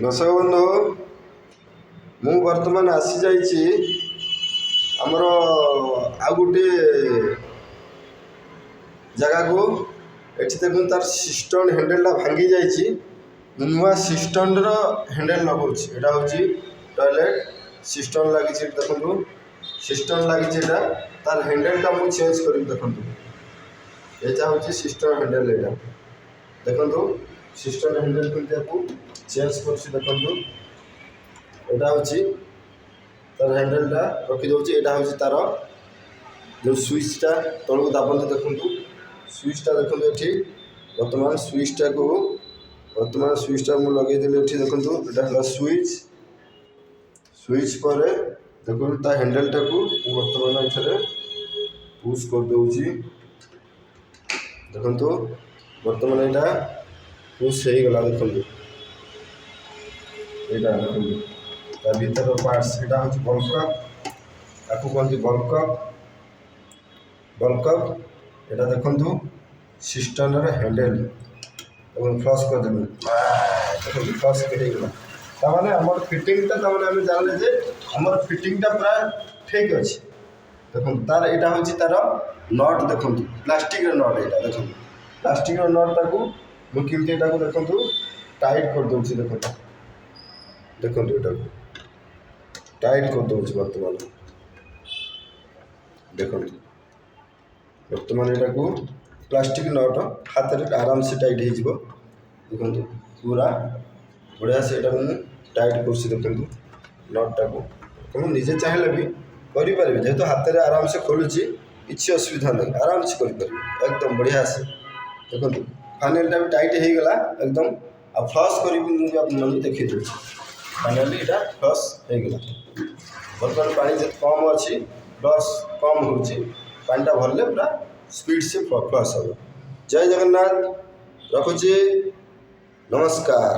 ଦର୍ଶକ ବନ୍ଧୁ, ମୁଁ ବର୍ତ୍ତମାନ ଆସିଯାଇଛି ଆମର ଆଉ ଗୋଟିଏ ଜାଗାକୁ। ଏଠି ଦେଖନ୍ତୁ ତାର ସିଷ୍ଟମ୍ ହ୍ୟାଣ୍ଡେଲଟା ଭାଙ୍ଗି ଯାଇଛି। ନୂଆ ସିଷ୍ଟମ୍ର ହ୍ୟାଣ୍ଡେଲ ଲଗାଉଛି। ଏଇଟା ହେଉଛି ଟଏଲେଟ୍ ସିଷ୍ଟମ୍ ଲାଗିଛି। ଦେଖନ୍ତୁ ସିଷ୍ଟମ୍ ଲାଗିଛି, ଏଇଟା ତାର ହ୍ୟାଣ୍ଡେଲଟା ମୁଁ ଚେଞ୍ଜ କରିବି। ଦେଖନ୍ତୁ ଏଇଟା ହେଉଛି ସିଷ୍ଟମ୍ ହ୍ୟାଣ୍ଡେଲ। ଏଇଟା ଦେଖନ୍ତୁ ସିଷ୍ଟମ୍ ହ୍ୟାଣ୍ଡେଲ କେମିତିକୁ ଚେଞ୍ଜ କରୁଛି। ଦେଖନ୍ତୁ ଏଇଟା ହେଉଛି ତାର ହ୍ୟାଣ୍ଡେଲଟା ରଖିଦେଉଛି। ଏଇଟା ହେଉଛି ତାର ଯେଉଁ ସୁଇଚ୍ଟା ତଳକୁ ଦାବନ୍ତୁ। ଦେଖନ୍ତୁ ସୁଇଚ୍ଟା ଦେଖନ୍ତୁ ଏଠି ବର୍ତ୍ତମାନ ସୁଇଚ୍ଟା ମୁଁ ଲଗେଇଦେଲି ଏଠି। ଦେଖନ୍ତୁ ଏଇଟା ହେଲା ସୁଇଚ୍ ପରେ ଦେଖନ୍ତୁ ତା ହ୍ୟାଣ୍ଡେଲଟାକୁ ମୁଁ ବର୍ତ୍ତମାନ ଏଠାରେ ପୁସ୍ କରିଦେଉଛି। ଦେଖନ୍ତୁ ବର୍ତ୍ତମାନ ଏଇଟା ପୁସ୍ ହେଇଗଲା। ଦେଖନ୍ତୁ ଏଇଟା ଦେଖନ୍ତୁ ତା ଭିତର ପାର୍ଟସ୍, ଏଇଟା ହେଉଛି ବଲ୍କପ୍, ତାକୁ କୁହନ୍ତି ବଲ୍କପ୍। ଏଇଟା ଦେଖନ୍ତୁ ସିଷ୍ଟମ୍ର ହ୍ୟାଣ୍ଡେଲ। ଏବଂ ଫ୍ଲସ୍ କରିଦେଲୁ, ଦେଖନ୍ତୁ ଫ୍ଲସ୍ ହେଇଗଲା। ତାମାନେ ଆମର ଫିଟିଂଟା, ତାମାନେ ଆମେ ଜାଣିଲେ ଯେ ଆମର ଫିଟିଂଟା ପୁରା ଠିକ୍ ଅଛି। ଦେଖନ୍ତୁ ତାର ଏଇଟା ହେଉଛି ତାର ନଟ୍। ଦେଖନ୍ତୁ ପ୍ଲାଷ୍ଟିକ୍ର ନଟ୍। ଏଇଟା ଦେଖନ୍ତୁ ପ୍ଲାଷ୍ଟିକ୍ର ନଟ୍ଟାକୁ ମୁଁ କେମିତି ଏଇଟାକୁ ଦେଖନ୍ତୁ ଟାଇଟ୍ କରିଦେଉଛି। ଦେଖନ୍ତୁ ଏଇଟାକୁ ଟାଇଟ୍ କରିଦେଉଛି। ବର୍ତ୍ତମାନ ଏଇଟାକୁ ପ୍ଲାଷ୍ଟିକ୍ ନଟ୍ ହାତରେ ଆରାମସେ ଟାଇଟ୍ ହେଇଯିବ। ଦେଖନ୍ତୁ ପୁରା ବଢ଼ିଆ ସେ ଏଇଟାକୁ ମୁଁ ଟାଇଟ୍ କରୁଛି। ଦେଖନ୍ତୁ ନଟ୍ଟାକୁ ଆପଣ ନିଜେ ଚାହିଁଲେ ବି କରିପାରିବେ, ଯେହେତୁ ହାତରେ ଆରାମସେ ଖୋଲୁଛି, କିଛି ଅସୁବିଧା ନାହିଁ, ଆରାମସେ କରିପାରିବେ ଏକଦମ ବଢ଼ିଆ ସେ। ଦେଖନ୍ତୁ ଫାଇନାଲଟା ବି ଟାଇଟ୍ ହେଇଗଲା ଏକଦମ। ଆଉ ଫ୍ଲସ୍ କରିବି ମୁଁ ବି ଆପଣମାନଙ୍କୁ ଦେଖେଇ ଦେଉଛି। ଫାଇନାଲି ଏଇଟା ଫ୍ଲସ୍ ହେଇଗଲା। ବର୍ତ୍ତମାନ ପାଣି ଯେତେ କମ୍ ଅଛି, ଫ୍ଲସ୍ କମ୍ ହେଉଛି। ପାଣିଟା ଭରିଲେ ପୁରା ସ୍ପିଡ୍ ସେ ଫ୍ଲସ୍ ହେବ। ଜୟ ଜଗନ୍ନାଥ, ରଖୁଛି, ନମସ୍କାର।